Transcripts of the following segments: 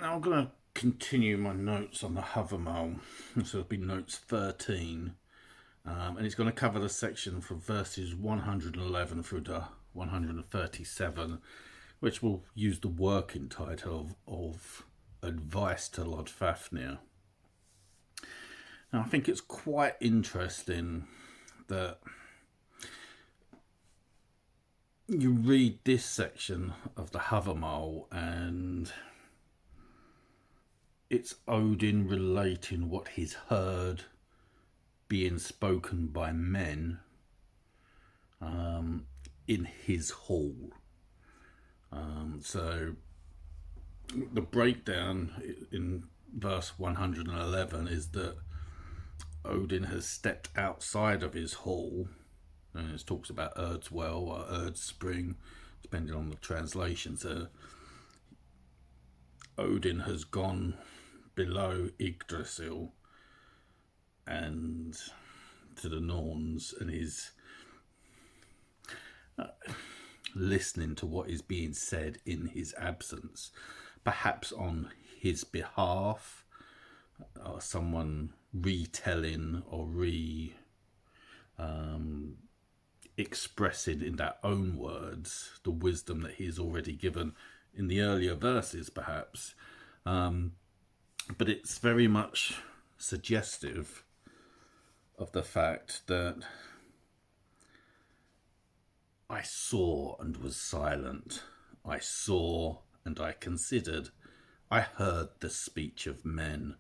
Now I'm going to continue my notes on the Havamal. So it'll be notes 13. And it's going to cover the section from verses 111 through to 137, which will use the working title of Advice to Loddfafnir. Now I think it's quite interesting that you read this section of the Havamal and it's Odin relating what he's heard being spoken by men in his hall. So the breakdown in verse 111 is that Odin has stepped outside of his hall, and it talks about Erd's well or Erd's spring, depending on the translation. So Odin has gone below Yggdrasil and to the Norns, and is listening to what is being said in his absence, perhaps on his behalf, or someone retelling or expressing in their own words the wisdom that he's already given in the earlier verses, perhaps. But it's very much suggestive of the fact that I saw and was silent. I saw and I considered. I heard the speech of men.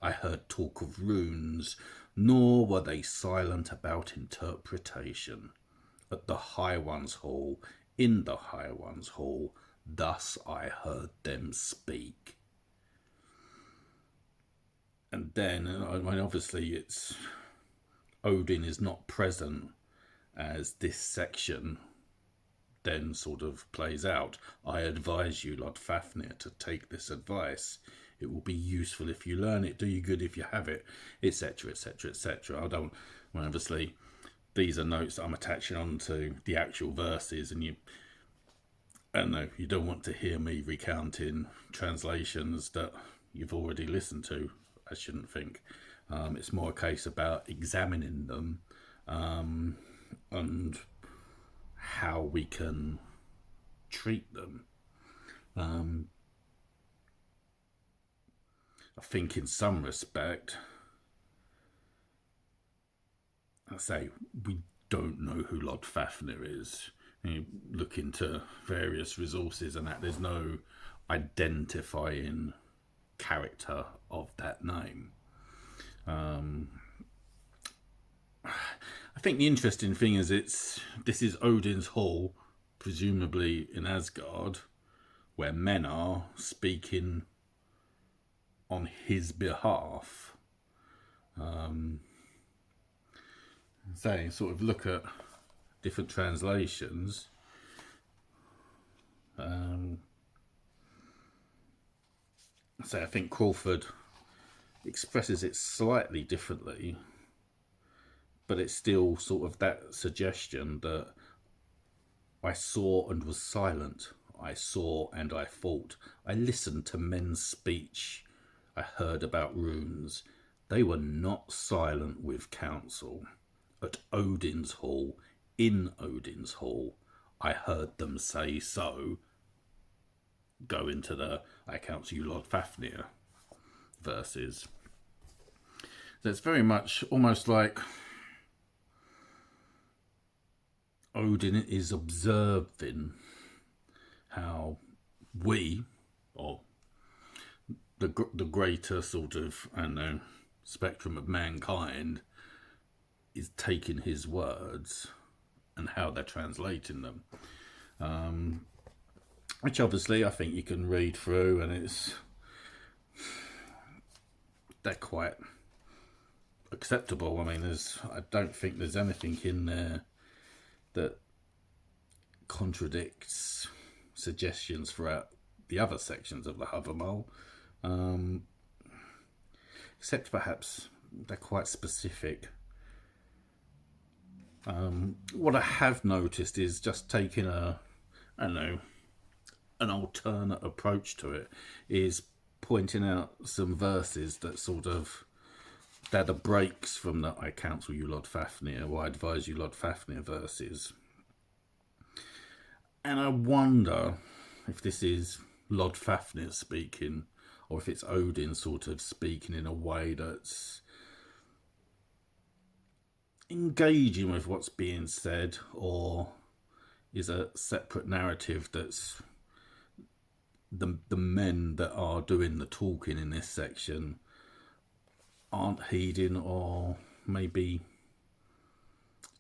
I heard talk of runes, nor were they silent about interpretation. At the High One's hall, in the High One's hall, thus I heard them speak. And then, I mean, obviously it's Odin is not present as this section then sort of plays out. I advise you, Loddfafnir, to take this advice. It will be useful if you learn it, do you good if you have it, etc, etc, etc. Well, obviously these are notes that I'm attaching on to the actual verses, and you don't want to hear me recounting translations that you've already listened to, I shouldn't think. It's more a case about examining them and how we can treat them. I think in some respect, I say we don't know who Loddfafnir is. You look into various resources and that there's no identifying character of that name. I think the interesting thing is this is Odin's hall, presumably in Asgard, where men are speaking on his behalf. So sort of look at different translations. So I think Crawford expresses it slightly differently, but it's still sort of that suggestion that I saw and was silent. I saw and I thought. I listened to men's speech. I heard about runes. They were not silent with counsel. At Odin's hall, in Odin's hall, I heard them say so. Go into the I counsel you, Loddfafnir verses. So it's very much almost like Odin is observing how we, or the greater sort of, spectrum of mankind, is taking his words and how they're translating them. Which obviously I think you can read through, and they're quite acceptable. I mean, I don't think there's anything in there that contradicts suggestions throughout the other sections of the Havamal, except perhaps they're quite specific. What I have noticed is just taking an alternate approach to it is pointing out some verses that they're the breaks from the I counsel you Loddfafnir, or I advise you Loddfafnir verses. And I wonder if this is Loddfafnir speaking, or if it's Odin sort of speaking in a way that's engaging with what's being said, or is a separate narrative that's the men that are doing the talking in this section aren't heeding, or maybe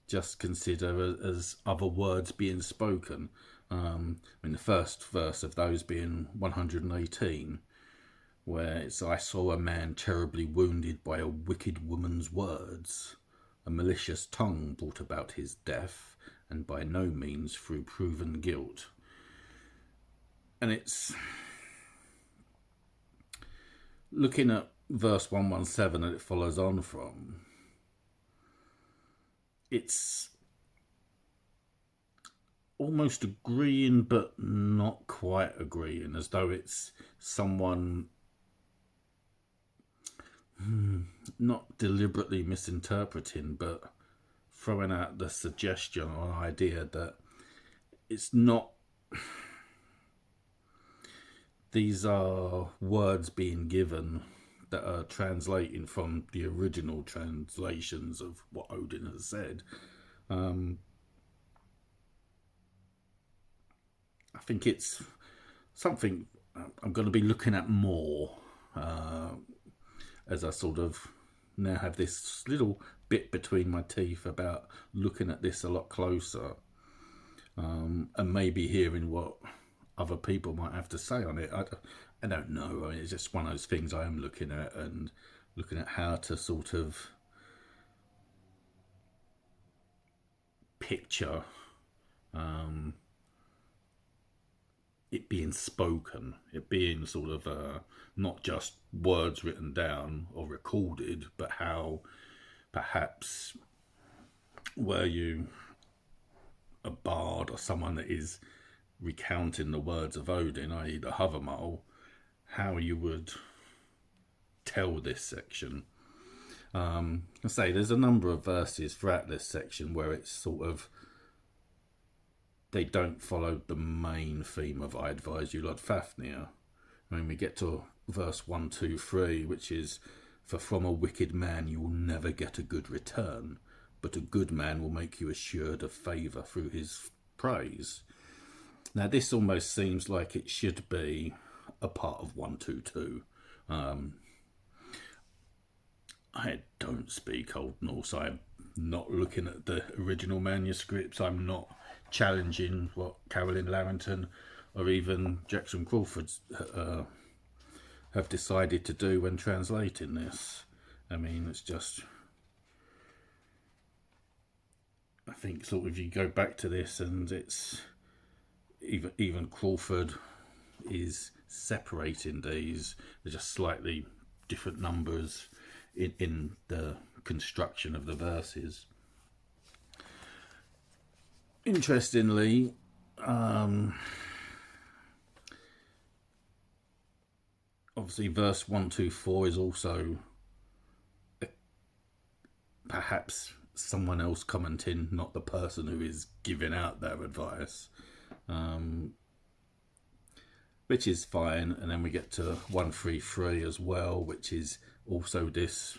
just consider as other words being spoken. The first verse of those being 118, where it's, I saw a man terribly wounded by a wicked woman's words. A malicious tongue brought about his death, and by no means through proven guilt. And it's looking at verse 117 that it follows on from. It's almost agreeing but not quite agreeing, as though it's someone not deliberately misinterpreting, but throwing out the suggestion or idea that it's not, these are words being given that are translating from the original translations of what Odin has said. I think it's something I'm going to be looking at more as I sort of now have this little bit between my teeth about looking at this a lot closer, and maybe hearing what other people might have to say on it. I don't know. I mean, it's just one of those things I am looking at, and looking at how to sort of picture it being spoken, it being sort of not just words written down or recorded, but how perhaps were you a bard or someone that is recounting the words of Odin, i.e. the Havamal, how you would tell this section. I say there's a number of verses throughout this section where it's sort of, they don't follow the main theme of I advise you Loddfafnir. I mean, we get to verse 123, which is, for from a wicked man you will never get a good return, but a good man will make you assured of favour through his praise. Now this almost seems like it should be a part of 122. I don't speak Old Norse. I'm not looking at the original manuscripts. I'm not challenging what Carolyn Larrington or even Jackson Crawford have decided to do when translating this. I mean, it's just, I think sort of you go back to this and it's even Crawford is separating these. They're just slightly different numbers in the construction of the verses. Interestingly, obviously verse 124 is also perhaps someone else commenting, not the person who is giving out their advice, which is fine. And then we get to 133 as well, which is also this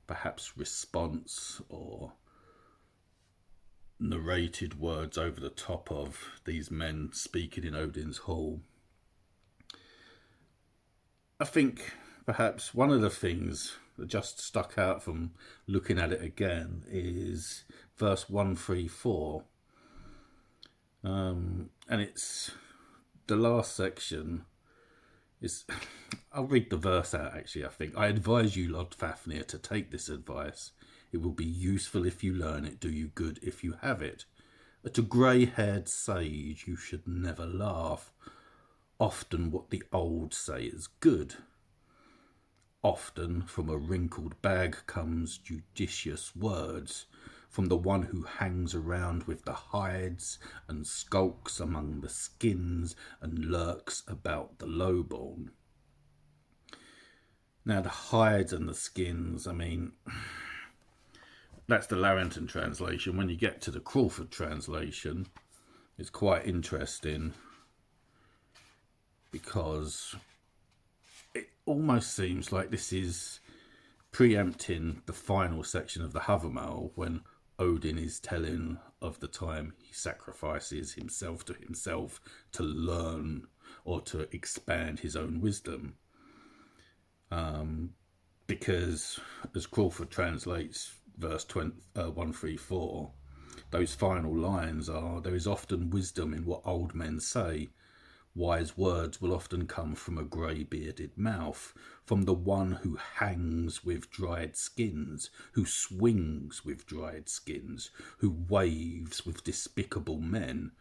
perhaps response or narrated words over the top of these men speaking in Odin's hall. I think perhaps one of the things that just stuck out from looking at it again is verse 134. And it's the last section. I'll read the verse out actually. I think, I advise you Loddfafnir to take this advice. It will be useful if you learn it, do you good if you have it. At a grey-haired sage you should never laugh. Often what the old say is good. Often from a wrinkled bag comes judicious words, from the one who hangs around with the hides and skulks among the skins and lurks about the lowborn. Now, the hides and the skins, I mean, that's the Larrington translation. When you get to the Crawford translation, it's quite interesting because it almost seems like this is preempting the final section of the Havamal when Odin is telling of the time he sacrifices himself to learn or to expand his own wisdom. Because, as Crawford translates verse 134, those final lines are, "There is often wisdom in what old men say. Wise words will often come from a grey-bearded mouth, from the one who hangs with dried skins, who swings with dried skins, who waves with despicable men."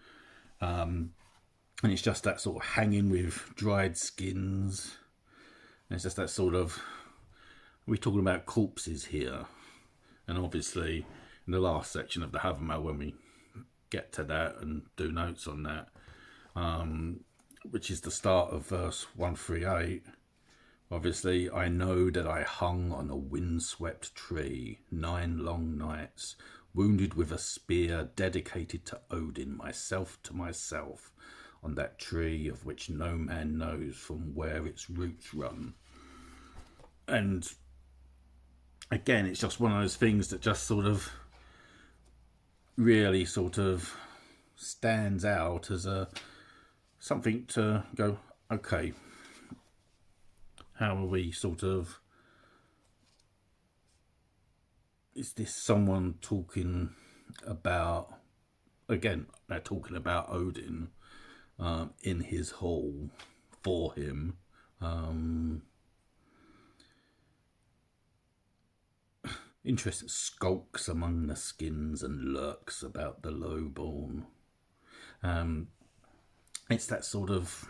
And it's just that sort of hanging with dried skins. And it's just that sort of, we're talking about corpses here. And obviously, in the last section of the Havamal, when we get to that and do notes on that, which is the start of verse 138, obviously, "I know that I hung on a windswept tree 9 long nights, wounded with a spear dedicated to Odin, myself to myself, on that tree of which no man knows from where its roots run." And again, it's just one of those things that just sort of really sort of stands out as something to go, okay, how are we sort of, is this someone talking about, again, they're talking about Odin in his hall for him. Interest skulks among the skins and lurks about the lowborn. It's that sort of,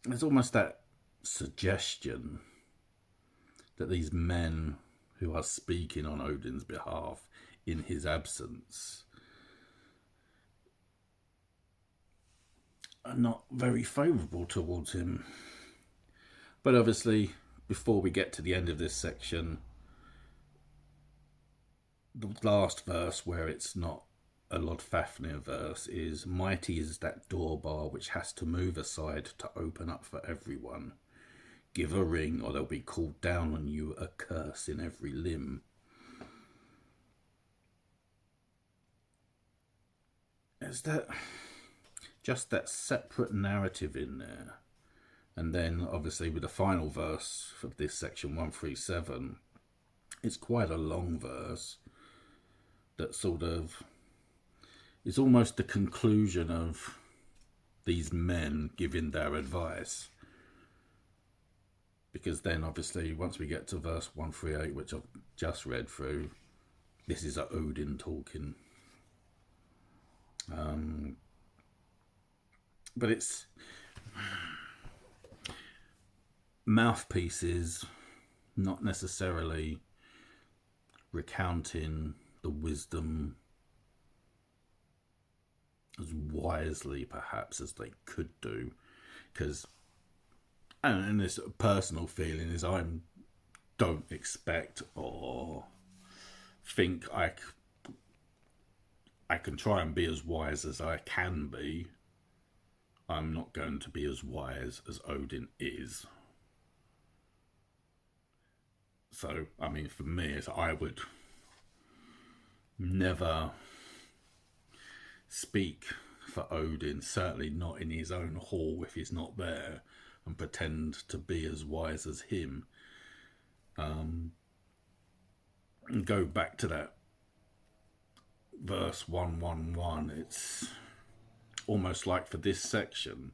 there's almost that suggestion that these men who are speaking on Odin's behalf in his absence are not very favourable towards him. But obviously, before we get to the end of this section, the last verse, where it's not a Loddfafnir verse, is, "Mighty is that door bar which has to move aside to open up for everyone. Give a ring or they'll be called down on you a curse in every limb." Is that just that separate narrative in there? And then obviously with the final verse of this section 137, it's quite a long verse that sort of is almost the conclusion of these men giving their advice. Because then obviously once we get to verse 138, which I've just read through, this is a Odin talking. But it's mouthpieces, not necessarily recounting the wisdom as wisely perhaps as they could do, because, and this personal feeling is, I don't expect or think I can try and be as wise as I can be. I'm not going to be as wise as Odin is. So, I mean, for me, I would never speak for Odin, certainly not in his own hall if he's not there, and pretend to be as wise as him. And go back to that verse 111, it's almost like for this section,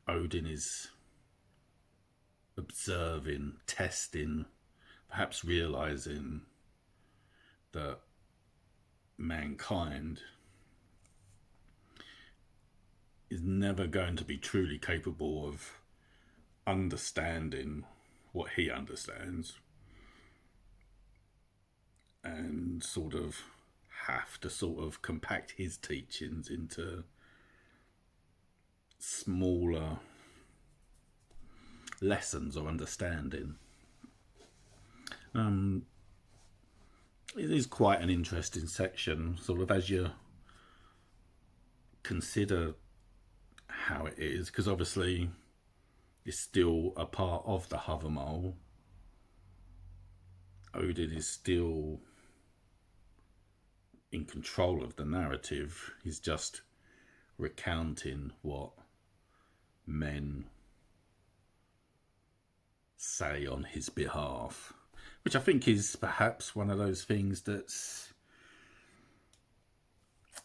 Odin is observing, testing, perhaps realizing that mankind is never going to be truly capable of understanding what he understands, and sort of have to sort of compact his teachings into smaller lessons or understanding. It is quite an interesting section, sort of as you consider how it is, because obviously it's still a part of the Havamal. Odin is still in control of the narrative. He's just recounting what men say on his behalf, which I think is perhaps one of those things that's,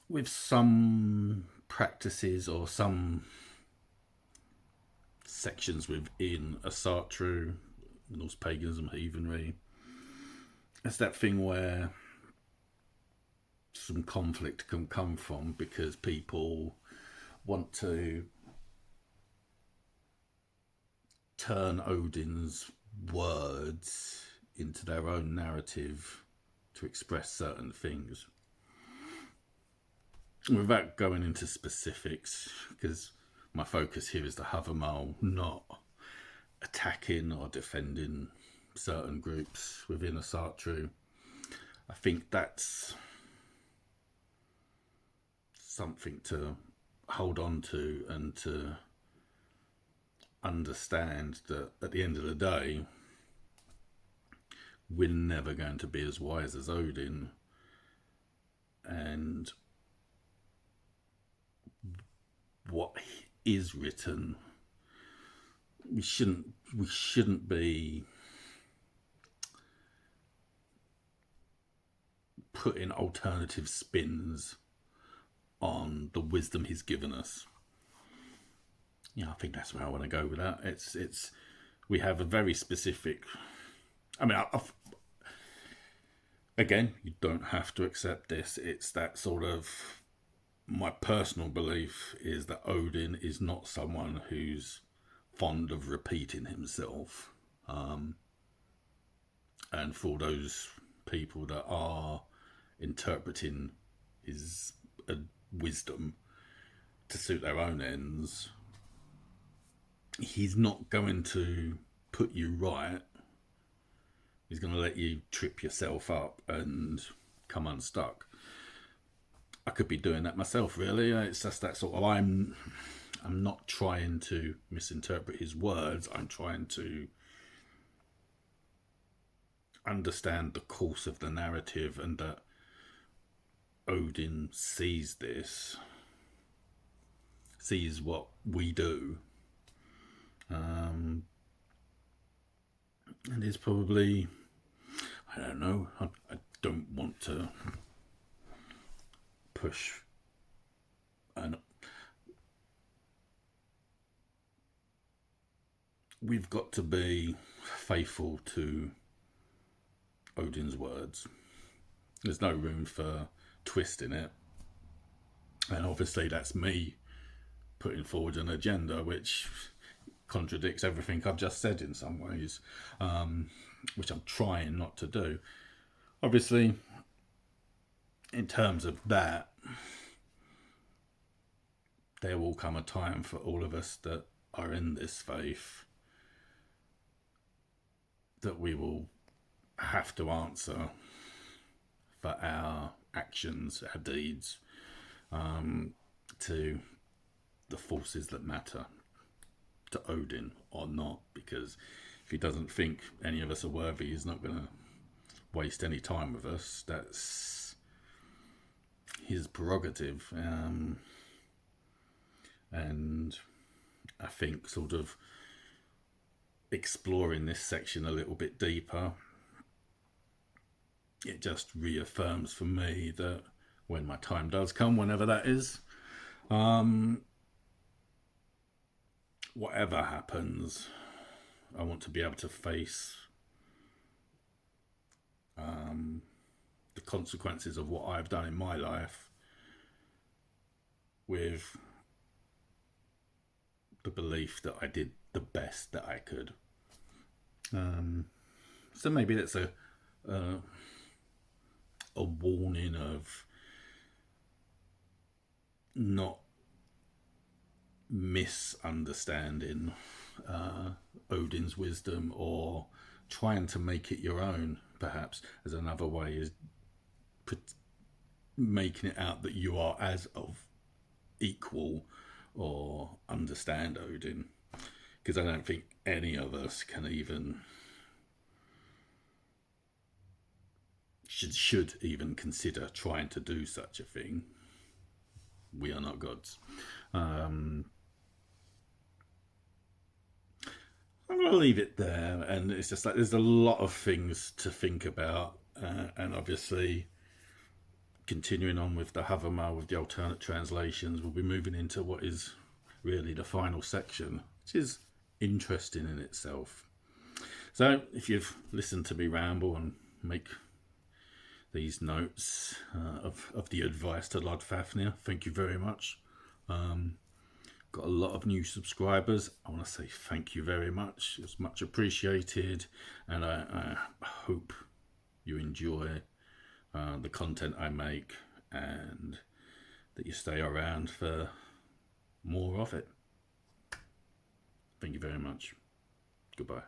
with some practices or some sections within Asatru, Norse paganism, heathenry, it's that thing where some conflict can come from, because people want to turn Odin's words into their own narrative to express certain things. Without going into specifics, because my focus here is the Havamal, not attacking or defending certain groups within Asatru. I think that's something to hold on to, and to understand that at the end of the day, we're never going to be as wise as Odin, and what is written, we shouldn't be putting alternative spins on the wisdom he's given us. Yeah, I think that's where I want to go with that. It's we have a very specific. I mean, again, you don't have to accept this. It's that sort of, my personal belief is that Odin is not someone who's fond of repeating himself. And for those people that are interpreting his wisdom to suit their own ends, he's not going to put you right. He's going to let you trip yourself up and come unstuck. I could be doing that myself, really. It's just that sort of, I'm not trying to misinterpret his words. I'm trying to understand the course of the narrative, and that Odin sees this, sees what we do, and is probably, I don't know, I don't want to push and we've got to be faithful to Odin's words. There's no room for twisting it, and obviously that's me putting forward an agenda which contradicts everything I've just said in some ways, which I'm trying not to do. Obviously, in terms of that, there will come a time for all of us that are in this faith that we will have to answer for our actions, our deeds, to the forces that matter, to Odin or not, because if he doesn't think any of us are worthy, he's not going to waste any time with us. That's his prerogative. And I think sort of exploring this section a little bit deeper, it just reaffirms for me that when my time does come, whenever that is, whatever happens, I want to be able to face the consequences of what I've done in my life with the belief that I did the best that I could. So maybe that's a warning of not misunderstanding Odin's wisdom, or trying to make it your own, perhaps, as another way is making it out that you are as of equal or understand Odin. Because I don't think any of us can even should even consider trying to do such a thing. We are not gods. I'm going to leave it there, and it's just like there's a lot of things to think about, and obviously continuing on with the Havamal, with the alternate translations, we'll be moving into what is really the final section, which is interesting in itself. So if you've listened to me ramble and make these notes of the advice to Loddfafnir, thank you very much. Got a lot of new subscribers. I want to say thank you very much. It's much appreciated, and I hope you enjoy the content I make, and that you stay around for more of it. Thank you very much. Goodbye.